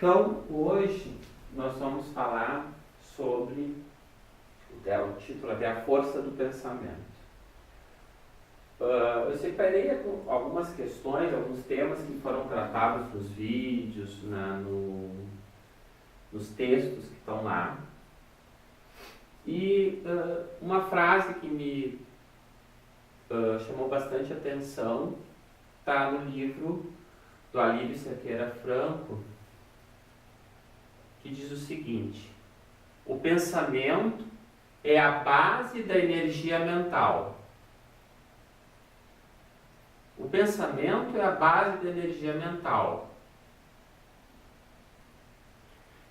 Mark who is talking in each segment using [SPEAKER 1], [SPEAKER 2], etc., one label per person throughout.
[SPEAKER 1] Então, hoje nós vamos falar sobre, o título é A Força do Pensamento. Eu separei algumas questões, alguns temas que foram tratados nos vídeos, nos textos que estão lá. E uma frase que me chamou bastante atenção está no livro do Alírio Cerqueira Franco, que diz o seguinte: o pensamento é a base da energia mental. O pensamento é a base da energia mental.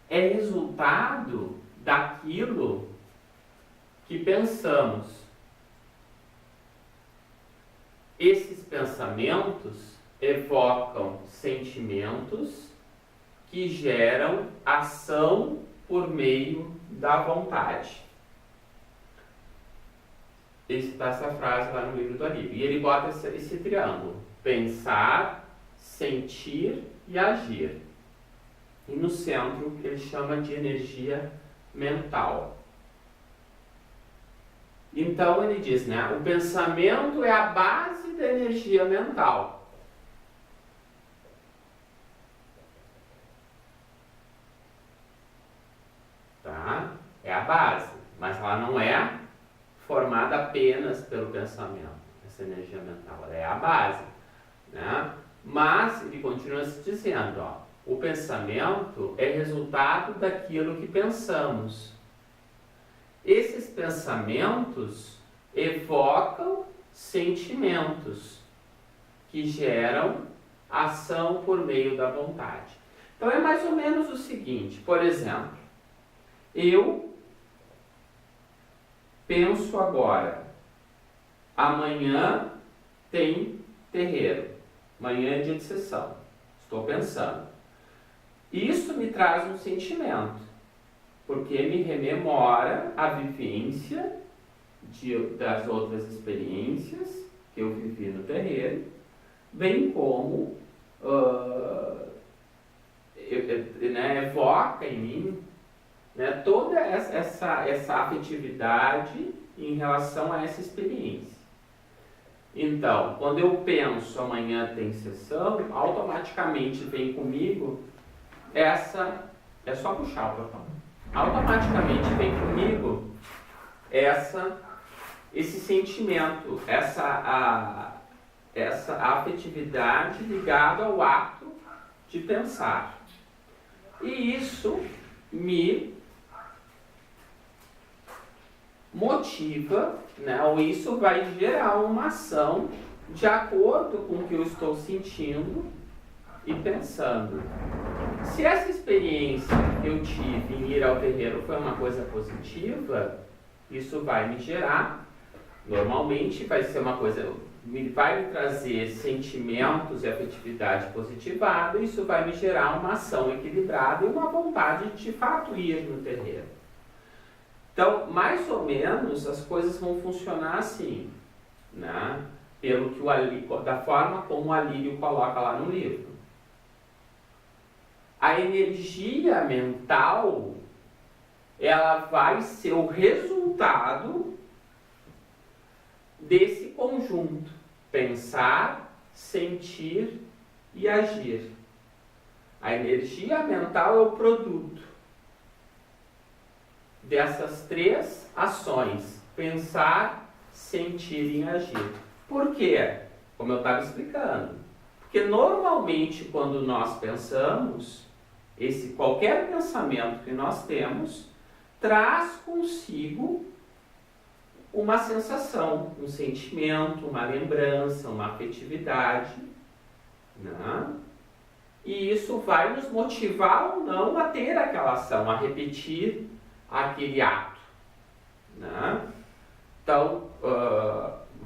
[SPEAKER 1] É resultado daquilo que pensamos. Esses pensamentos evocam sentimentos que geram ação por meio da vontade. Está essa frase lá no livro do Alírio. E ele bota esse triângulo: pensar, sentir e agir. E no centro ele chama de energia mental. Então ele diz, né? O pensamento é a base da energia mental. Tá? É a base, mas ela não é formada apenas pelo pensamento, essa energia mental, ela é a base, né? Mas ele continua se dizendo, o pensamento é resultado daquilo que pensamos. Esses pensamentos evocam sentimentos que geram ação por meio da vontade. Então é mais ou menos o seguinte, por exemplo, eu penso agora, amanhã tem terreiro, amanhã é dia de sessão, estou pensando. Isso me traz um sentimento, porque me rememora a vivência das outras experiências que eu vivi no terreiro, bem como evoca em mim, né, toda essa afetividade em relação a essa experiência. Então, quando eu penso amanhã tem sessão, automaticamente vem comigo essa... É só puxar o botão. Automaticamente vem comigo esse sentimento, essa afetividade ligada ao ato de pensar. E isso me motiva, né? Ou isso vai gerar uma ação de acordo com o que eu estou sentindo e pensando. Se essa experiência que eu tive em ir ao terreiro foi uma coisa positiva, isso vai me gerar, normalmente vai ser uma coisa, vai me trazer sentimentos e afetividade positivada, isso vai me gerar uma ação equilibrada e uma vontade de fato ir no terreiro. Então, mais ou menos, as coisas vão funcionar assim, né? Da forma como o Alírio coloca lá no livro. A energia mental, ela vai ser o resultado desse conjunto: pensar, sentir e agir. A energia mental é o produto dessas três ações: pensar, sentir e agir. Por quê? Como eu estava explicando. Porque normalmente quando nós pensamos, qualquer pensamento que nós temos traz consigo uma sensação, um sentimento, uma lembrança, uma afetividade, né? E isso vai nos motivar ou não a ter aquela ação, a repetir aquele ato, né? Então,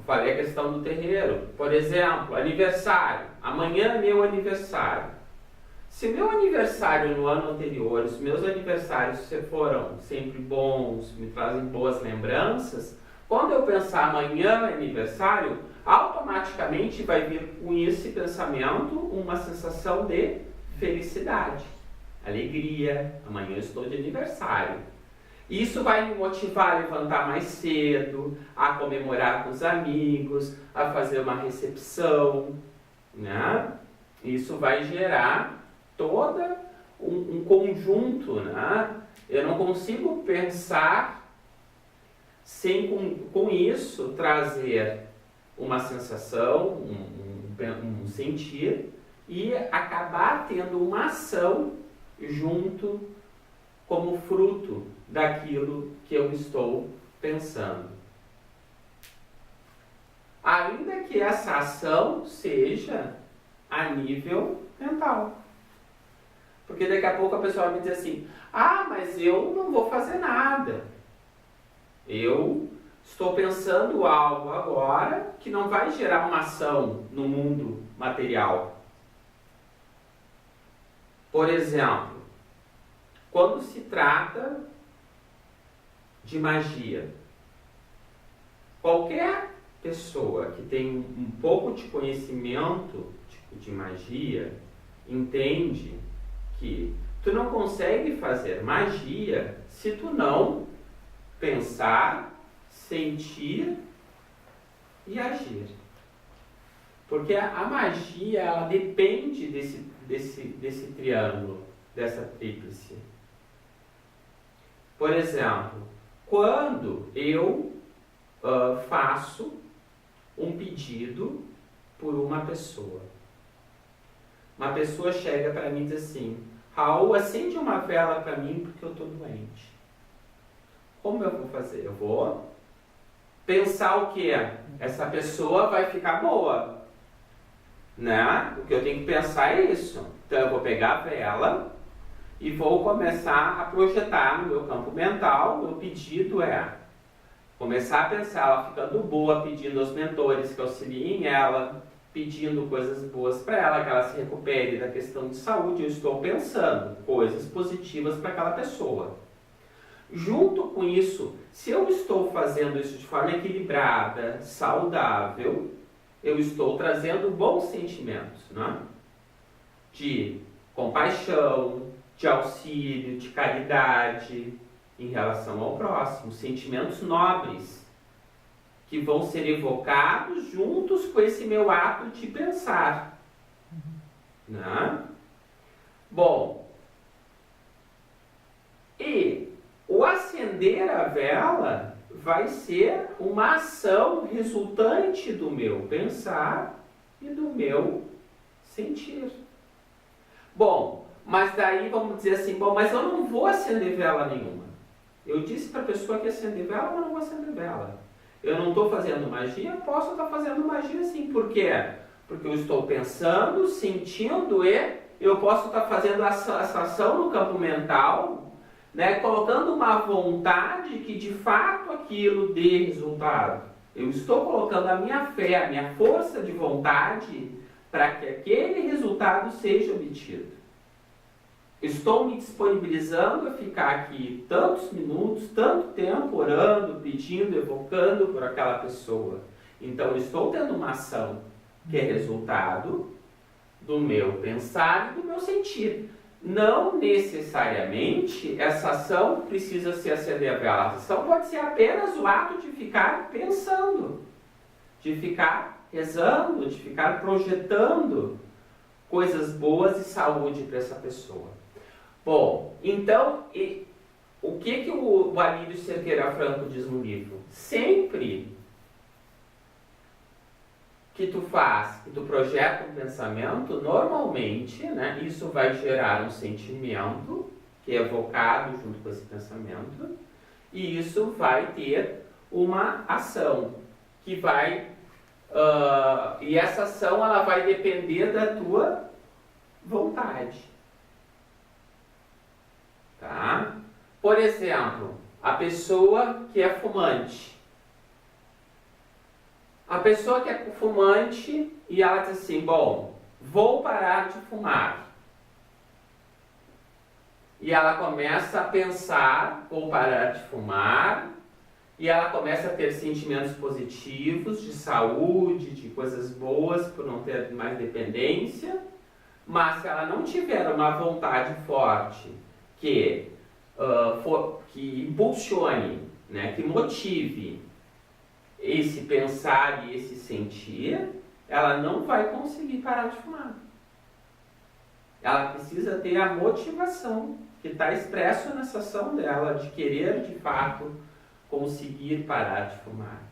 [SPEAKER 1] falei a questão do terreiro. Por exemplo, aniversário. Amanhã é meu aniversário. Se meu aniversário no ano anterior, os meus aniversários foram sempre bons, me trazem boas lembranças, quando eu pensar amanhã é aniversário, automaticamente vai vir com esse pensamento uma sensação de felicidade. alegria, amanhã eu estou de aniversário. Isso vai me motivar a levantar mais cedo, a comemorar com os amigos, a fazer uma recepção, né? Isso vai gerar todo um conjunto, né? Eu não consigo pensar sem com isso trazer uma sensação, um sentir e acabar tendo uma ação junto como fruto daquilo que eu estou pensando. Ainda que essa ação seja a nível mental. Porque daqui a pouco a pessoa vai me dizer assim, mas eu não vou fazer nada. Eu estou pensando algo agora que não vai gerar uma ação no mundo material. Por exemplo, quando se trata de magia, qualquer pessoa que tem um pouco de conhecimento de magia entende que tu não consegue fazer magia se tu não pensar, sentir e agir. Porque a magia, ela depende desse triângulo, dessa tríplice. Por exemplo, quando eu faço um pedido por uma pessoa chega para mim e diz assim, Raul, acende uma vela para mim porque eu estou doente. Como eu vou fazer? Eu vou pensar o que é? Essa pessoa vai ficar boa, né? O que eu tenho que pensar é isso. Então eu vou pegar a vela e vou começar a projetar no meu campo mental. Meu pedido é começar a pensar ela ficando boa, pedindo aos mentores que auxiliem ela, pedindo coisas boas para ela, que ela se recupere da questão de saúde. Eu estou pensando coisas positivas para aquela pessoa. Junto com isso, se eu estou fazendo isso de forma equilibrada, saudável, eu estou trazendo bons sentimentos, né? De compaixão, de auxílio, de caridade em relação ao próximo, sentimentos nobres que vão ser evocados juntos com esse meu ato de pensar, né? Bom, e o acender a vela vai ser uma ação resultante do meu pensar e do meu sentir. Bom, mas daí vamos dizer assim, mas eu não vou acender vela nenhuma. Eu disse para a pessoa que acender vela, mas não vou acender vela. Eu não estou fazendo magia, posso estar fazendo magia sim. Por quê? Porque eu estou pensando, sentindo e eu posso estar fazendo essa ação no campo mental, né, colocando uma vontade que de fato aquilo dê resultado. Eu estou colocando a minha fé, a minha força de vontade para que aquele resultado seja obtido. Estou me disponibilizando a ficar aqui tantos minutos, tanto tempo orando, pedindo, evocando por aquela pessoa. Então estou tendo uma ação que é resultado do meu pensar e do meu sentir. Não necessariamente essa ação precisa ser acender a vela. A ação pode ser apenas o ato de ficar pensando, de ficar rezando, de ficar projetando coisas boas e saúde para essa pessoa. Bom, então, o que o Alírio Cerqueira Franco diz no livro? Sempre que tu faz, que tu projeta um pensamento, normalmente, né, isso vai gerar um sentimento que é evocado junto com esse pensamento, e isso vai ter uma ação que vai, e essa ação ela vai depender da tua vontade. Tá? Por exemplo, a pessoa que é fumante. A pessoa que é fumante e ela diz assim, bom, vou parar de fumar. E ela começa a pensar, vou parar de fumar, e ela começa a ter sentimentos positivos, de saúde, de coisas boas, por não ter mais dependência. Mas se ela não tiver uma vontade forte que impulsione, né, que motive esse pensar e esse sentir, ela não vai conseguir parar de fumar. Ela precisa ter a motivação que está expresso nessa ação dela de querer de fato conseguir parar de fumar.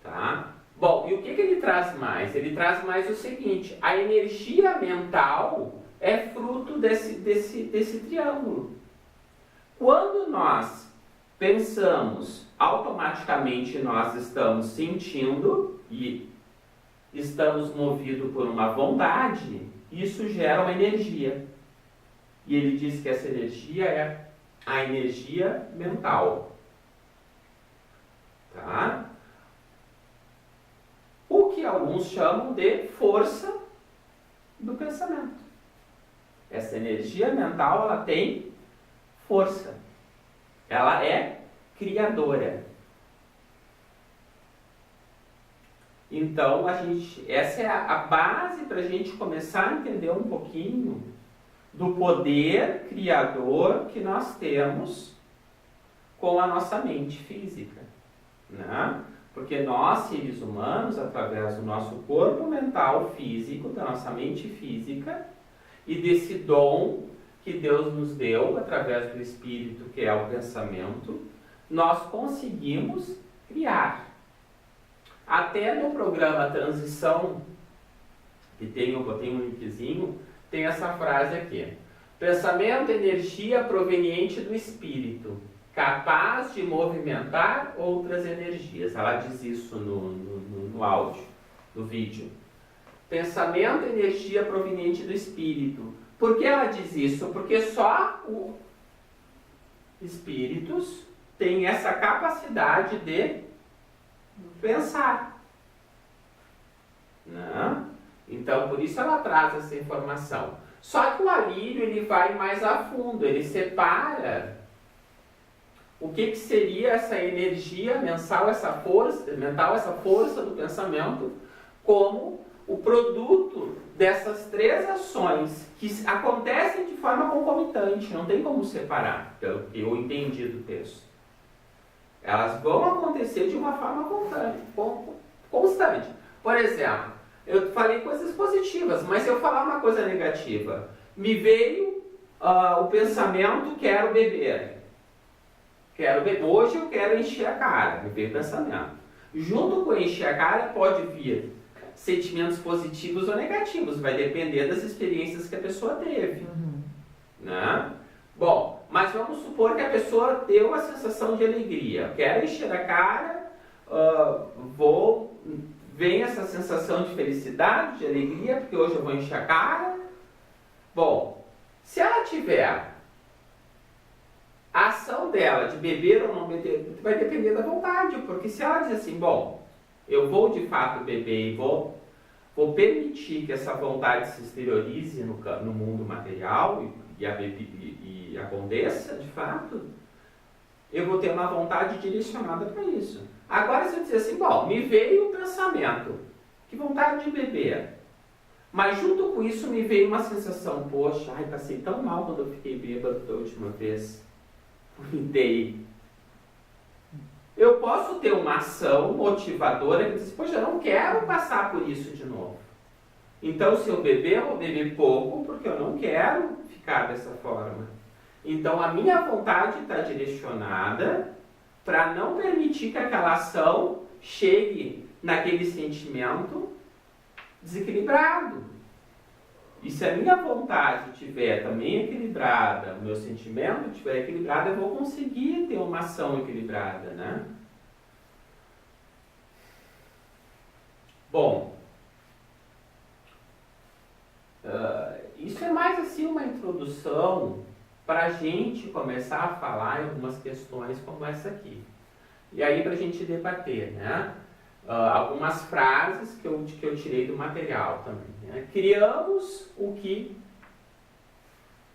[SPEAKER 1] Tá? Bom, e o que ele traz mais? Ele traz mais o seguinte: a energia mental é fruto desse triângulo. Quando nós pensamos, automaticamente nós estamos sentindo e estamos movidos por uma vontade, isso gera uma energia. E ele diz que essa energia é a energia mental. Tá? O que alguns chamam de força do pensamento. Essa energia mental, ela tem força. Ela é criadora. Então, essa é a base para a gente começar a entender um pouquinho do poder criador que nós temos com a nossa mente física, né? Porque nós, seres humanos, através do nosso corpo mental físico, da nossa mente física e desse dom que Deus nos deu através do Espírito, que é o pensamento, nós conseguimos criar. Até no programa Transição, que eu botei um linkzinho, tem essa frase aqui: pensamento, energia proveniente do Espírito, capaz de movimentar outras energias. Ela diz isso no áudio, no vídeo. Pensamento, energia proveniente do Espírito. Por que ela diz isso? Porque só os espíritos têm essa capacidade de pensar. Né? Então, por isso ela traz essa informação. Só que o Alírio, ele vai mais a fundo, ele separa o que seria essa energia mental, essa força do pensamento, como o produto dessas três ações que acontecem de forma concomitante, não tem como separar, pelo que eu entendi do texto. Elas vão acontecer de uma forma constante. Por exemplo, eu falei coisas positivas, mas se eu falar uma coisa negativa, me veio o pensamento, quero beber. Hoje eu quero encher a cara, me veio o pensamento. Junto com encher a cara pode vir sentimentos positivos ou negativos, vai depender das experiências que a pessoa teve. Né? Bom, mas vamos supor que a pessoa deu a sensação de alegria. Quero encher a cara, vem essa sensação de felicidade, de alegria, porque hoje eu vou encher a cara. Bom, se ela tiver a ação dela de beber ou não beber, vai depender da vontade, porque se ela diz assim, bom, eu vou de fato beber e vou permitir que essa vontade se exteriorize no mundo material e aconteça, de fato, eu vou ter uma vontade direcionada para isso. Agora, se eu dizer assim, bom, me veio o pensamento, que vontade de beber, mas junto com isso me veio uma sensação, poxa, passei tão mal quando eu fiquei bêbado da última vez, vomitei. Eu posso ter uma ação motivadora que diz, poxa, eu não quero passar por isso de novo. Então, se eu beber, eu vou beber pouco, porque eu não quero ficar dessa forma. Então, a minha vontade está direcionada para não permitir que aquela ação chegue naquele sentimento desequilibrado. E se a minha vontade estiver também equilibrada, o meu sentimento estiver equilibrado, eu vou conseguir ter uma ação equilibrada, né? Bom, isso é mais assim uma introdução para a gente começar a falar em algumas questões como essa aqui. E aí para a gente debater, né? Algumas frases que eu tirei do material também. Né? Criamos o que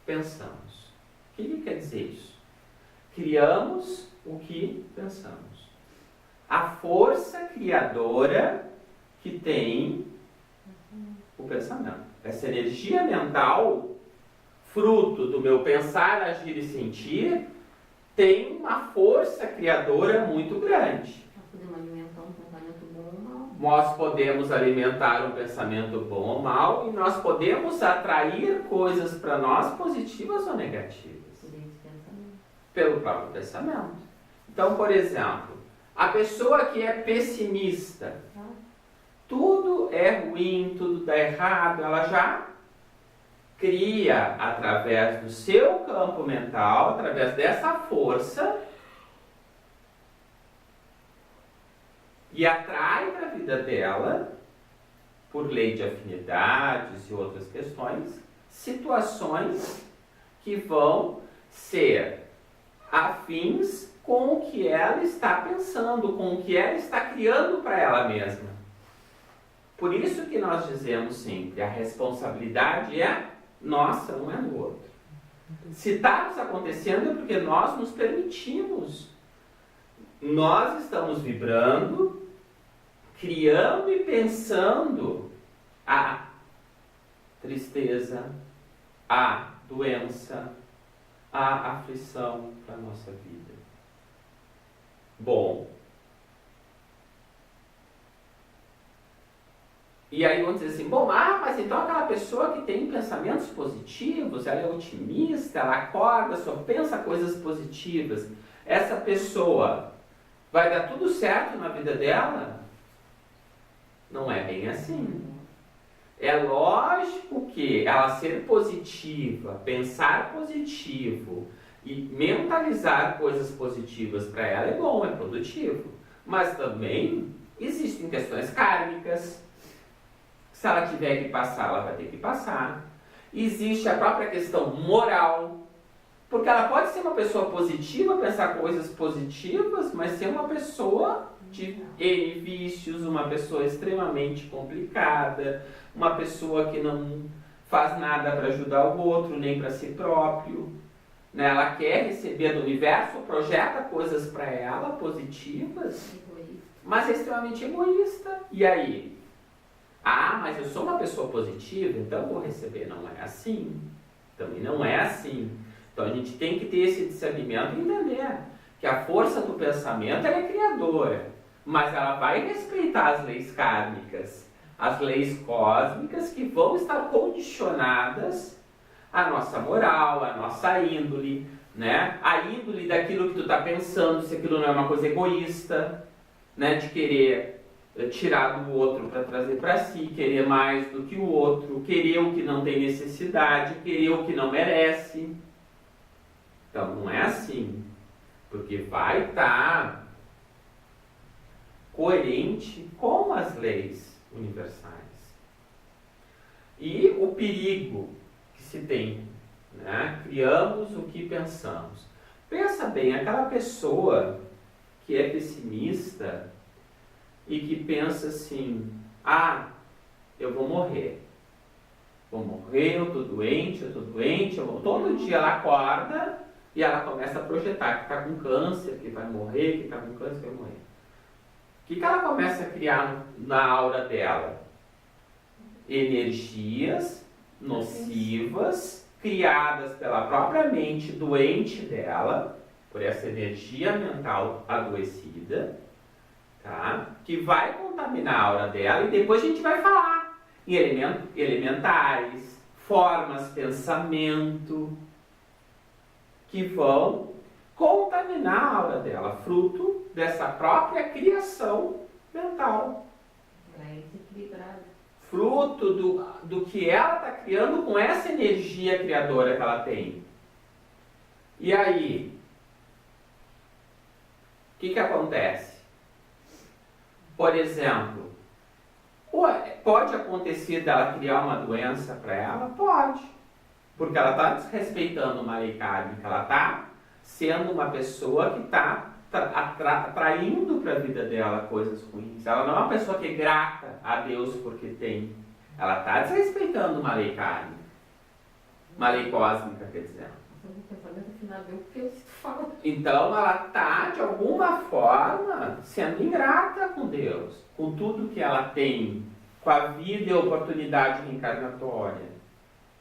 [SPEAKER 1] pensamos. O que quer dizer isso? Criamos o que pensamos. A força criadora que tem o pensamento. essa energia mental, fruto do meu pensar, agir e sentir, tem uma força criadora muito grande.
[SPEAKER 2] Nós podemos alimentar um pensamento bom ou mal.
[SPEAKER 1] Nós podemos alimentar um pensamento bom ou mal e nós podemos atrair coisas para nós positivas ou negativas.
[SPEAKER 2] Por esse pensamento.
[SPEAKER 1] Pelo próprio pensamento. Então, por exemplo, a pessoa que é pessimista, tudo é ruim, tudo dá errado, ela já cria, através do seu campo mental, através dessa força, e atrai para a vida dela, por lei de afinidades e outras questões, situações que vão ser afins com o que ela está pensando, com o que ela está criando para ela mesma. Por isso que nós dizemos sempre, a responsabilidade é nossa, não é do outro. Se está nos acontecendo é porque nós nos permitimos. Nós estamos vibrando, criando e pensando a tristeza, a doença, a aflição para a nossa vida. Bom, e aí vamos dizer assim, bom, mas então aquela pessoa que tem pensamentos positivos, ela é otimista, ela acorda, só pensa coisas positivas, essa pessoa vai dar tudo certo na vida dela? Não é bem assim. É lógico que ela ser positiva, pensar positivo e mentalizar coisas positivas para ela é bom, é produtivo. Mas também existem questões kármicas. Se ela tiver que passar, ela vai ter que passar. Existe a própria questão moral. Porque ela pode ser uma pessoa positiva, pensar coisas positivas, mas ser uma pessoa de N vícios, uma pessoa extremamente complicada, uma pessoa que não faz nada para ajudar o outro, nem para si próprio. Né? Ela quer receber do universo, projeta coisas para ela positivas, mas é extremamente egoísta. E aí? Ah, mas eu sou uma pessoa positiva, então vou receber. Não é assim. Também não é assim. Então a gente tem que ter esse discernimento e entender que a força do pensamento ela é criadora, mas ela vai respeitar as leis kármicas, as leis cósmicas que vão estar condicionadas à nossa moral, à nossa índole, né? A índole daquilo que tu está pensando, se aquilo não é uma coisa egoísta, né? De querer tirar do outro para trazer para si, querer mais do que o outro, querer o que não tem necessidade, querer o que não merece. Então não é assim, porque vai estar coerente com as leis universais. E o perigo que se tem, né? Criamos o que pensamos. Pensa bem, aquela pessoa que é pessimista e que pensa assim, eu vou morrer. Vou morrer, eu estou doente, todo dia ela acorda e ela começa a projetar que está com câncer, que vai morrer, que está com câncer, que vai morrer. O que ela começa a criar na aura dela? Energias nocivas, criadas pela própria mente doente dela, por essa energia mental adoecida, tá? Que vai contaminar a aura dela, e depois a gente vai falar em elementares, formas, pensamento, que vão contaminar a aura dela, fruto dessa própria criação mental. Fruto do que ela está criando com essa energia criadora que ela tem. E aí, o que acontece? Por exemplo, pode acontecer dela criar uma doença para ela? Pode. Porque ela está desrespeitando uma lei kármica, ela está sendo uma pessoa que está atraindo para a vida dela coisas ruins. Ela não é uma pessoa que é grata a Deus porque tem. Ela está desrespeitando uma lei kármica. Uma lei cósmica, quer dizer. Então ela está, de alguma forma, sendo ingrata com Deus. Com tudo que ela tem com a vida e oportunidade reencarnatória,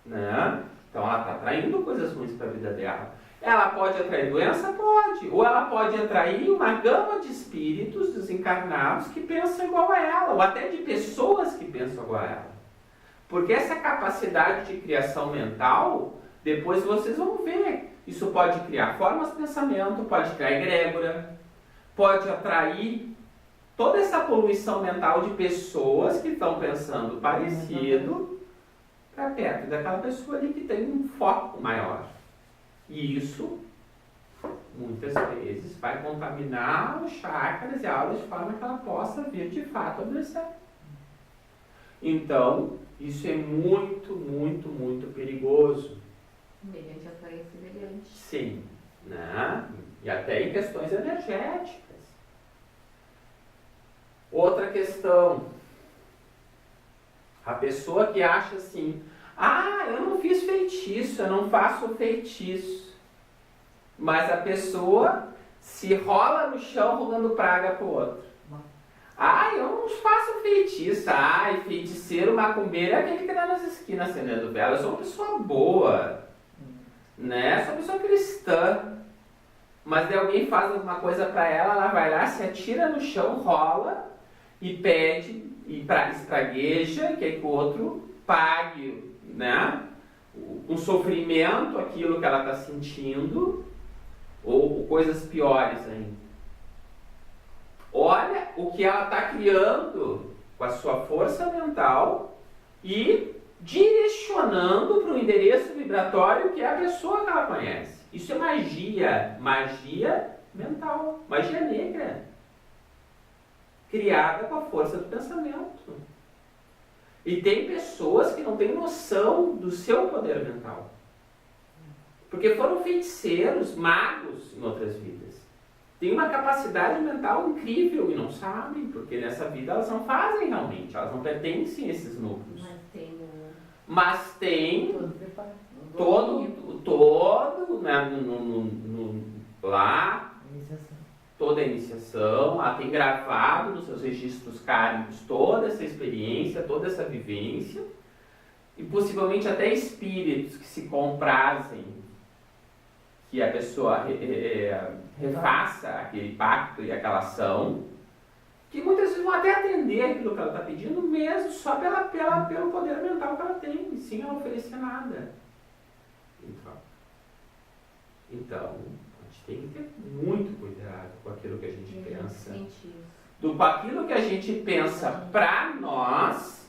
[SPEAKER 1] né? Então ela está atraindo coisas ruins para a vida dela. Ela pode atrair doença? Pode. Ou ela pode atrair uma gama de espíritos desencarnados que pensam igual a ela, ou até de pessoas que pensam igual a ela. Porque essa capacidade de criação mental, depois vocês vão ver. Isso pode criar formas de pensamento, pode criar egrégora, pode atrair toda essa poluição mental de pessoas que estão pensando parecido para perto daquela pessoa ali que tem um foco maior. E isso, muitas vezes, vai contaminar os chakras e a aura de forma que ela possa vir de fato a adoecer. Então, isso é muito, muito, muito perigoso.
[SPEAKER 2] Semelhante atrair semelhante.
[SPEAKER 1] Sim, né? E até em questões energéticas. Outra questão. A pessoa que acha assim, eu não fiz feitiço, eu não faço feitiço. Mas a pessoa se rola no chão rogando praga pro outro. Eu não faço feitiço. Feiticeiro, macumbeiro é aquele que dá nas esquinas acendendo vela. Eu sou uma pessoa boa, né? Eu sou uma pessoa cristã. Mas daí alguém faz alguma coisa pra ela, ela vai lá, se atira no chão, rola e pede, e espragueja, que o outro pague, né? Com sofrimento aquilo que ela está sentindo, ou coisas piores ainda. Olha o que ela está criando com a sua força mental e direcionando para o endereço vibratório que é a pessoa que ela conhece. Isso é magia, magia mental, magia negra, criada com a força do pensamento. E tem pessoas que não têm noção do seu poder mental. Porque foram feiticeiros, magos em outras vidas. Têm uma capacidade mental incrível e não sabem, porque nessa vida elas não fazem realmente, elas não pertencem a esses núcleos. Mas tem todo né, lá, toda a iniciação, ela tem gravado nos seus registros kármicos toda essa experiência, toda essa vivência, e possivelmente até espíritos que se comprazem que a pessoa refaça aquele pacto e aquela ação, que muitas vezes vão até atender aquilo que ela está pedindo, mesmo só pelo poder mental que ela tem, e sem ela oferecer nada. Então, a gente tem que ter muito cuidado com aquilo que a gente pensa. Com aquilo que a gente pensa para nós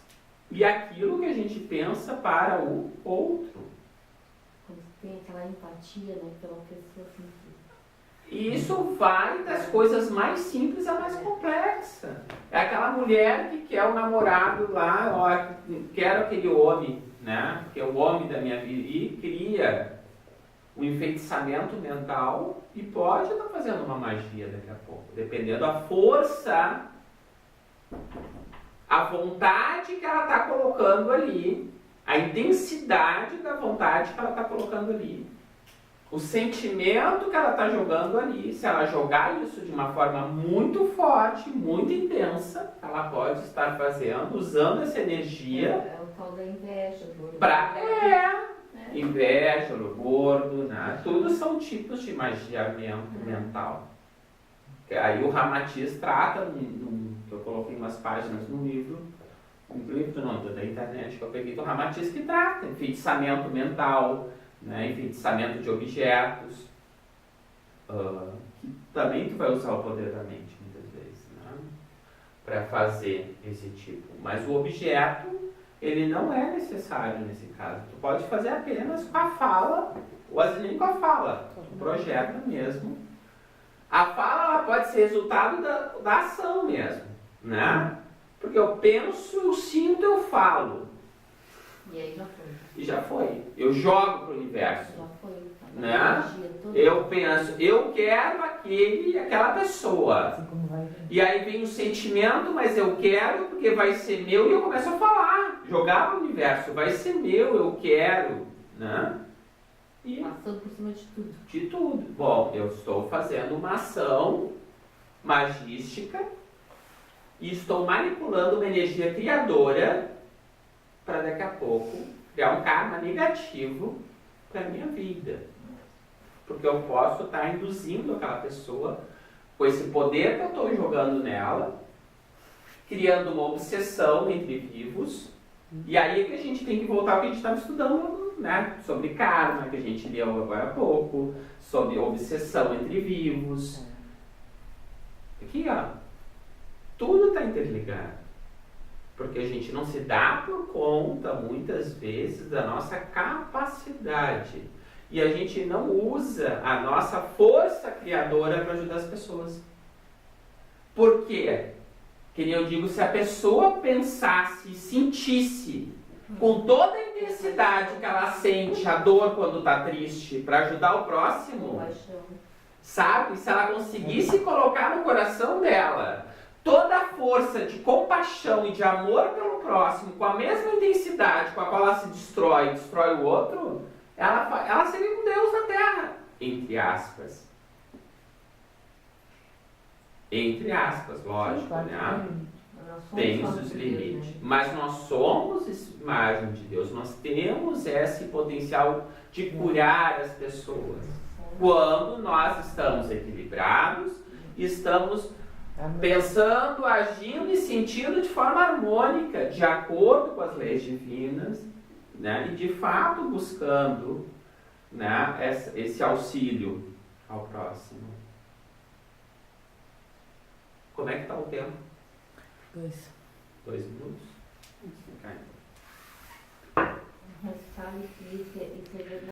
[SPEAKER 1] e aquilo que a gente pensa para o outro.
[SPEAKER 2] Quando tem aquela empatia, né, pela pessoa assim.
[SPEAKER 1] E isso vai das coisas mais simples à mais complexa. É aquela mulher que quer o namorado lá, quero aquele homem, né, que é o homem da minha vida, e cria um enfeitiçamento mental e pode estar fazendo uma magia daqui a pouco, dependendo da força, a vontade que ela está colocando ali, a intensidade da vontade que ela está colocando ali, o sentimento que ela está jogando ali. Se ela jogar isso de uma forma muito forte, muito intensa, ela pode estar fazendo, usando essa energia.
[SPEAKER 2] É o tal da inveja.
[SPEAKER 1] Inveja, gordo, né? Tudo são tipos de magiamento mental. Aí o Ramatiz trata, que eu coloquei umas páginas no livro, da internet que eu peguei do Ramatiz, que trata enfeitiçamento mental, né? Enfeitiçamento de objetos, que também tu vai usar o poder da mente muitas vezes, né? Para fazer esse tipo. Mas o objeto, ele não é necessário nesse caso. Tu pode fazer apenas com a fala, ou às vezes nem com a fala, tu projeta mesmo. A fala, ela pode ser resultado da ação mesmo, né? Porque eu penso, eu sinto, eu falo.
[SPEAKER 2] E aí já foi.
[SPEAKER 1] E já foi. Eu jogo para o universo.
[SPEAKER 2] Já foi.
[SPEAKER 1] Né? Eu penso, eu quero aquela pessoa. E aí vem o sentimento, mas eu quero porque vai ser meu, e eu começo a falar, jogar para o universo, vai ser meu, eu quero, né? E
[SPEAKER 2] passando por cima de tudo.
[SPEAKER 1] De tudo. Bom, eu estou fazendo uma ação magística e estou manipulando uma energia criadora para daqui a pouco criar um karma negativo para a minha vida. Porque eu posso estar induzindo aquela pessoa com esse poder que eu estou jogando nela, criando uma obsessão entre vivos. E aí é que a gente tem que voltar ao que a gente estava estudando, né? Sobre karma, que a gente leu agora há pouco, sobre obsessão entre vivos. Aqui, ó, tudo está interligado. Porque a gente não se dá por conta, muitas vezes, da nossa capacidade. E a gente não usa a nossa força criadora para ajudar as pessoas. Por quê? Que nem eu digo, se a pessoa pensasse e sentisse com toda a intensidade que ela sente a dor quando está triste para ajudar o próximo, sabe? Se ela conseguisse colocar no coração dela toda a força de compaixão e de amor pelo próximo, com a mesma intensidade com a qual ela se destrói o outro, ela seria um Deus na Terra, entre aspas. Entre aspas, lógico, né? Tem os limites. Mas nós somos imagem de Deus. Nós temos esse potencial de curar as pessoas. Quando nós estamos equilibrados, estamos pensando, agindo e sentindo de forma harmônica, de acordo com as leis divinas, né? E de fato buscando, né, esse auxílio ao próximo. Como é que está o tempo? 2 minutos? Vamos ficar então.
[SPEAKER 2] Mas sabe que isso é verdade.